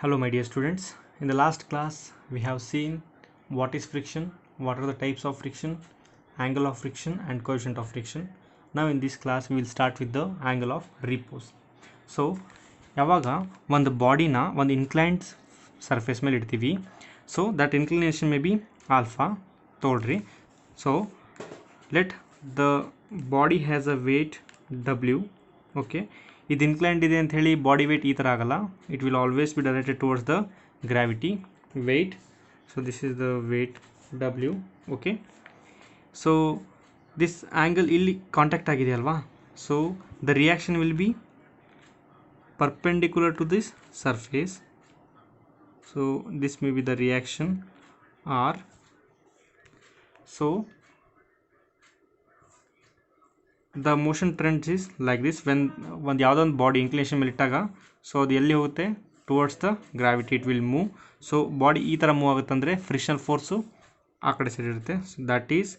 Hello my dear students. In the last class we have seen what is friction, what are the types of friction, angle of friction and coefficient of friction. Now in this class we will start with the angle of repose. So ಯಾವಾಗ ಒಂದು ಬಾಡಿನ ಒಂದು inclined surface ಮೇಲೆ ಇಡ್ತೀವಿ, so that inclination may be alpha ತೊಗೊಳ್ರಿ. So let the body has a weight W. Okay, ಇದು inclined ಇದೆ ಅಂತ ಹೇಳಿ ಬಾಡಿ ವೇಟ್ ಈ ಥರ ಆಗಲ್ಲ. It will always be directed towards the gravity weight. So this is the weight W. Okay, so this angle ಇಲ್ಲಿ contact ಆಗಿದೆ ಅಲ್ವಾ, so the reaction will be perpendicular to this surface. So this may be the reaction R. So the motion trend is like this. when ಒಂದು ಯಾವುದೋ ಒಂದು body inclination ಮೇಲೆ ಇಟ್ಟಾಗ so ಅದು ಎಲ್ಲಿ ಹೋಗುತ್ತೆ, towards the gravity it will move. So body ಈ ಥರ ಮೂವ್ ಆಗುತ್ತೆ ಅಂದರೆ ಫ್ರಿಕ್ಷನಲ್ ಫೋರ್ಸು ಆ ಕಡೆ ಸೈಡ್ ಇರುತ್ತೆ. So that is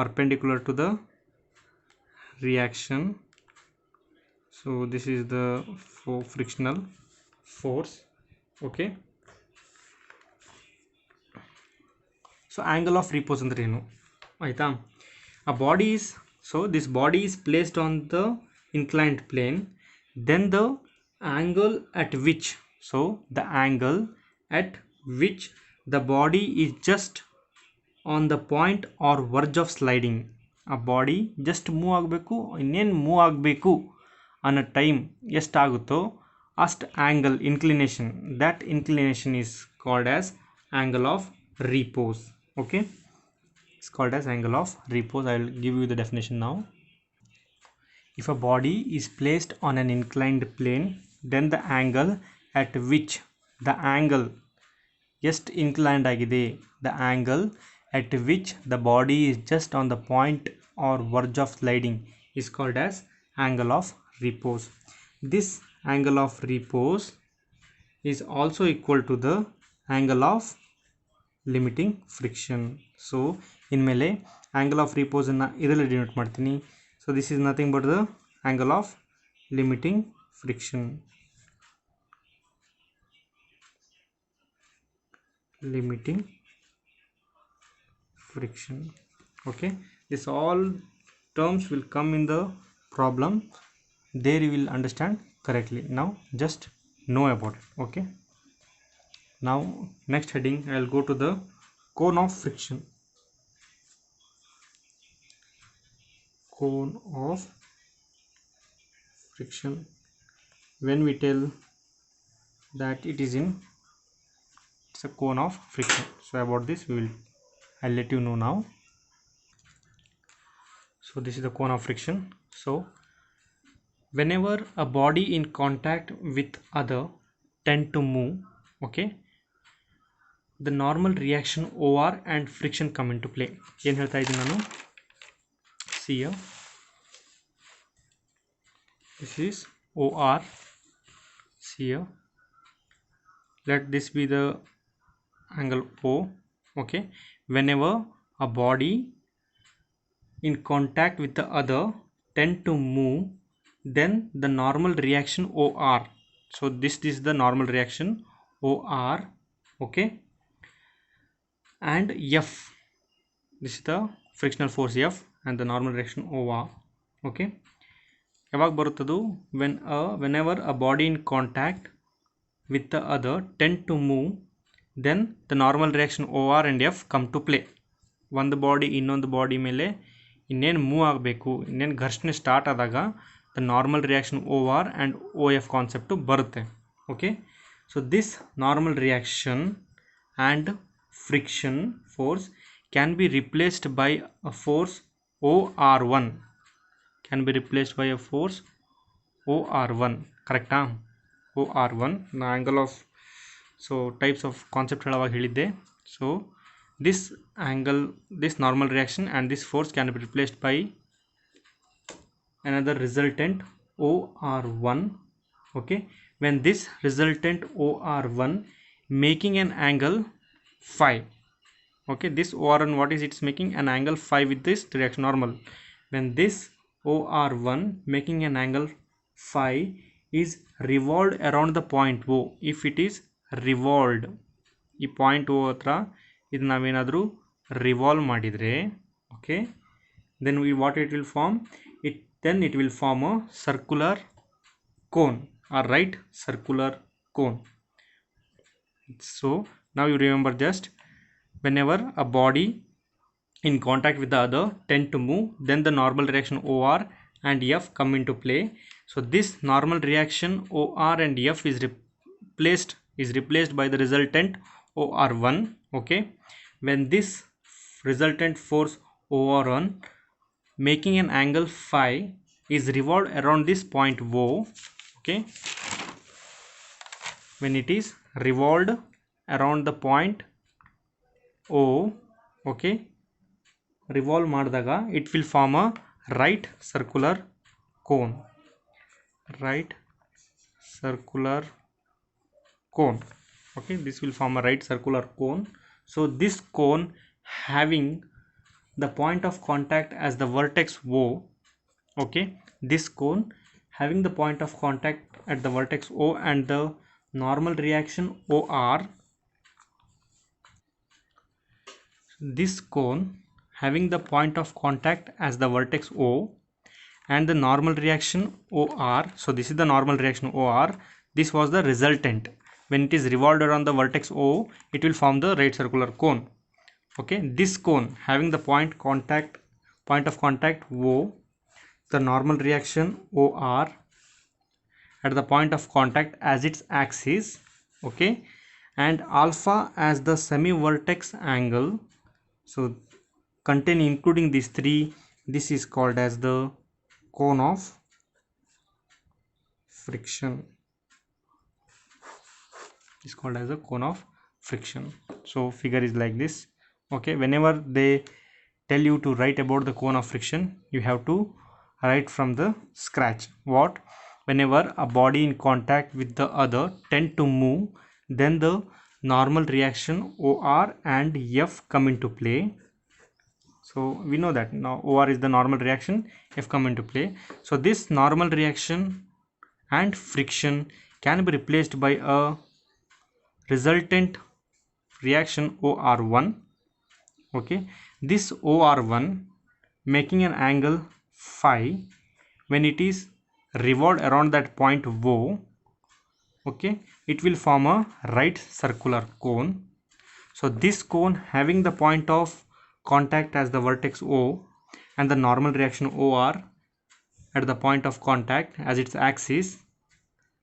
perpendicular to the reaction. So this is the frictional force. Okay, so angle of repose ಅಂದ್ರೆ ಏನು ಆಯಿತಾ. a body is, so this body is placed on the inclined plane, then the angle at which, so the angle at which the body is just on the point or verge of sliding. a body just move ಆಗಬೇಕು, ಇನ್ನೇನು move ಆಗಬೇಕು ಅನ್ನೋ time ಎಷ್ಟಾಗುತ್ತೋ ಅಷ್ಟು angle inclination, that inclination is called as angle of repose. Okay, it's called as angle of repose. I will give you the definition now. If a body is placed on an inclined plane, then the angle at which, the angle just inclined agide, the angle at which the body is just on the point or verge of sliding is called as angle of repose. This angle of repose is also equal to the angle of limiting friction. So ಇನ್ಮೇಲೆ angle of repose ಅನ್ನು ಇದರಲ್ಲಿ denote ಮಾಡ್ತೀನಿ. So this is nothing but the angle of limiting friction. Limiting friction. Okay, this all terms will come in the problem. There you will understand correctly. Now just know about it. Okay, now next heading I will go to the cone of friction. Cone of friction, when we tell that it is in, it's a cone of friction. So about this I'll let you know now. So this is the cone of friction. So whenever a body in contact with other tend to move, okay, the normal reaction OR and friction come into play. ಏನು ಹೇಳ್ತಾ ಇದ್ದೀನಿ ನಾನು, see here, this is OR. see here, let this be the angle O. okay, whenever a body in contact with the other tend to move, then the normal reaction OR, so this is the normal reaction OR. okay, and F, this is the frictional force F and the normal reaction OR. okay, ಯಾವಾಗ ಬರುತ್ತದು, whenever a body in contact with the other tend to move, then the normal reaction OR and F come to play. ಒಂದು body ಇನ್ನೊಂದು body ಮೇಲೆ ಇನ್ನೇನು move ಆಗಬೇಕು, ಇನ್ನೇನು ಘರ್ಷಣೆ start ಆದಾಗ the normal reaction OR and OF concept ಬರುತ್ತೆ. Okay, so this normal reaction and friction force can be replaced by a force OR1. can be replaced by a force OR1. ಕರೆಕ್ಟಾ? OR1 the angle of, so types of concept ಹೇಳುವಾಗ ಹೇಳಿದ್ದೆ. so this angle, this normal reaction and this force can be replaced by another resultant OR1. okay, when this resultant OR1 making an angle phi. okay, this OR1 what is it's making an angle phi with this direction normal. when this OR1 making an angle phi is revolved around the point O, if it is revolved, ಈ point ಓ ಹತ್ರ ಇದು ನಾವೇನಾದರೂ revolve ಮಾಡಿದರೆ, okay, then what it will form, it will form a circular cone, or right circular cone. So now you remember, just whenever a body in contact with the other tend to move, then the normal reaction OR and F come into play. So this normal reaction OR and F is replaced by the resultant OR1. Okay, when this resultant force OR1 making an angle phi is revolved around this point O. Okay, when it is revolved around the point O, okay, revolve ಮಾಡಿದಾಗ it will form a right circular cone. Right circular cone. Okay, this will form a right circular cone. So this cone having the point of contact as the vertex O. Okay, this cone having the point of contact at the vertex O and the normal reaction OR. This cone having the point of contact as the vertex O and the normal reaction OR. So this is the normal reaction OR. This was the resultant. When it is revolved around the vertex O, it will form the right circular cone. Okay, this cone having the point of contact O, the normal reaction OR at the point of contact as its axis, okay, and alpha as the semi-vertex angle. So contain including these three, this is called as the cone of friction. Is called as a cone of friction. So figure is like this. Okay, whenever they tell you to write about the cone of friction, you have to write from the scratch. What? Whenever a body in contact with the other tend to move, then the normal reaction OR and F come into play. So we know that now OR is the normal reaction, F come into play. So this normal reaction and friction can be replaced by a resultant reaction OR1. Okay, this OR1 making an angle phi when it is revolved around that point O. Okay, it will form a right circular cone. So this cone having the point of contact as the vertex O and the normal reaction OR at the point of contact as its axis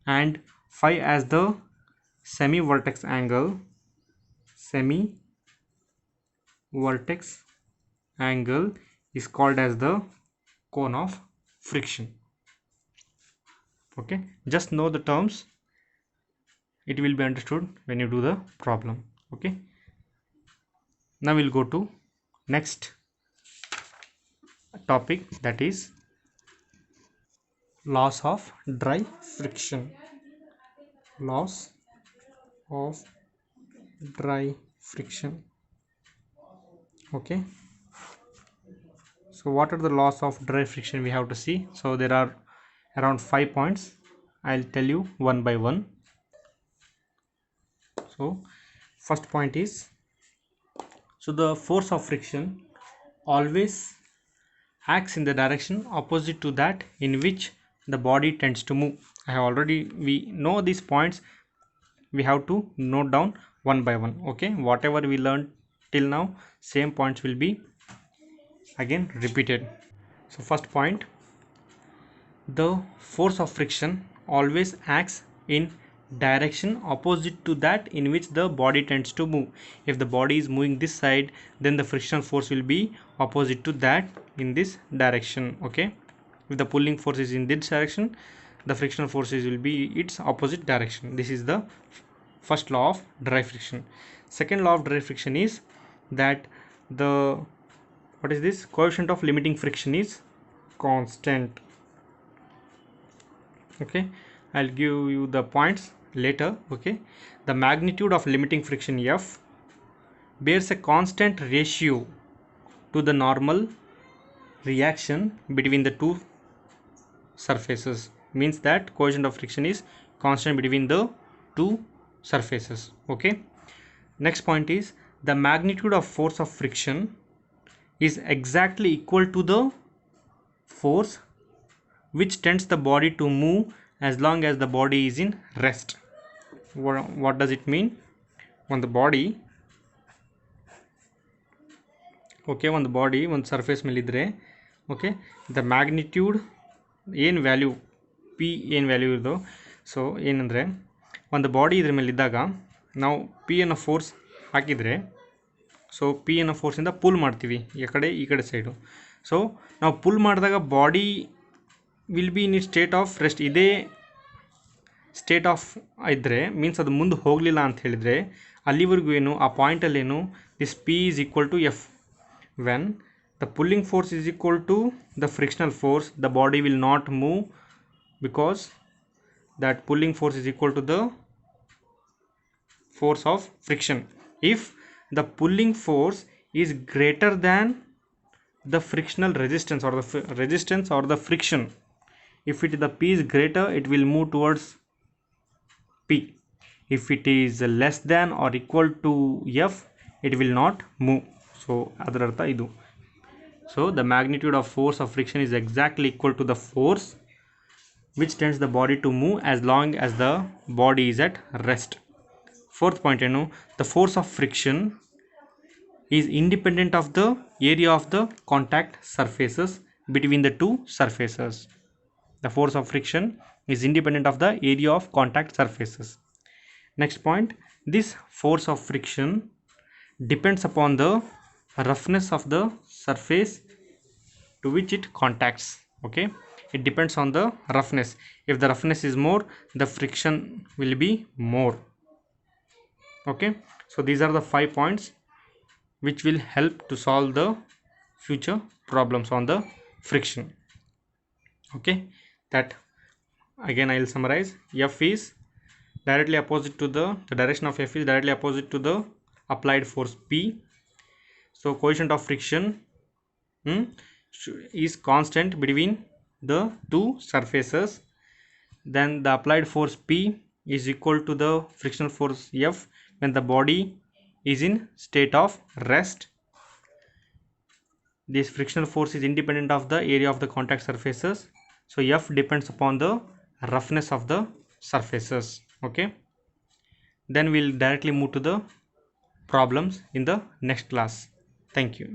and phi as the semi-vertex angle, is called as the cone of friction. Okay, just know the terms, it will be understood when you do the problem. Okay, now we'll go to next topic, that is laws of dry friction. Laws of dry friction. Okay, so what are the laws of dry friction we have to see? So there are around 5 points. I'll tell you one by one. So first point is, so the force of friction always acts in the direction opposite to that in which the body tends to move. We know these points, we have to note down one by one. Okay, whatever we learned till now, same points will be again repeated. So first point, the force of friction always acts in direction opposite to that in which the body tends to move. If the body is moving this side, then the frictional force will be opposite to that in this direction. Okay, if the pulling force is in this direction, the frictional forces will be its opposite direction. This is the first law of dry friction. Second law of dry friction is that the coefficient of limiting friction is constant. Okay, I'll give you the points later. Okay, the magnitude of limiting friction F bears a constant ratio to the normal reaction between the two surfaces. Means that coefficient of friction is constant between the two surfaces. Okay, next point is the magnitude of force of friction is exactly equal to the force which tends the body to move as long as the body is in rest. What does it mean? On the body, okay, on the body ಒಂದು surface ಮೇಲಿದ್ರೆ, okay, the magnitude ಏನು value P ಏನು value ಇರೋದು. So ಏನಂದರೆ ಒಂದು body ಇದ್ರ ಮೇಲಿದ್ದಾಗ ನಾವು P ಅನ್ನೋ force ಹಾಕಿದರೆ, ಸೊ ಪಿ ಅನ್ನೋ ಫೋರ್ಸಿಂದ ಪುಲ್ ಮಾಡ್ತೀವಿ ಈ ಕಡೆ ಸೈಡು. ಸೊ ನಾವು ಪುಲ್ ಮಾಡಿದಾಗ body will be in it state of rest. ಇದೇ ಸ್ಟೇಟ್ ಆಫ್ ಇದ್ದರೆ ಮೀನ್ಸ್ ಅದು ಮುಂದೆ ಹೋಗಲಿಲ್ಲ ಅಂತ ಹೇಳಿದರೆ ಅಲ್ಲಿವರೆಗೂ ಏನು ಆ ಪಾಯಿಂಟಲ್ಲೇನು this P is equal to F. When the pulling force is equal to the frictional force, the body will not move because that pulling force is equal to the force of friction. If the pulling force is greater than the frictional resistance or the resistance or the friction, if the P is greater, it will move towards P. If it is less than or equal to F, it will not move. So ಅದರ ಅರ್ಥ ಇದು. So the magnitude of force of friction is exactly equal to the force which tends the body to move as long as the body is at rest. Fourth point ಏನು, the force of friction is independent of the area of the contact surfaces between the two surfaces. The force of friction is independent of the area of contact surfaces. Next point, this force of friction depends upon the roughness of the surface to which it contacts. Okay, it depends on the roughness. If the roughness is more, the friction will be more. Okay, so these are the 5 points which will help to solve the future problems on the friction. Okay, that again I will summarize. F is directly opposite to the direction of F is directly opposite to the applied force P. So coefficient of friction is constant between the two surfaces. Then the applied force P is equal to the frictional force F when the body is in state of rest. This frictional force is independent of the area of the contact surfaces. So F depends upon the roughness of the surfaces. Okay, then we'll directly move to the problems in the next class. Thank you.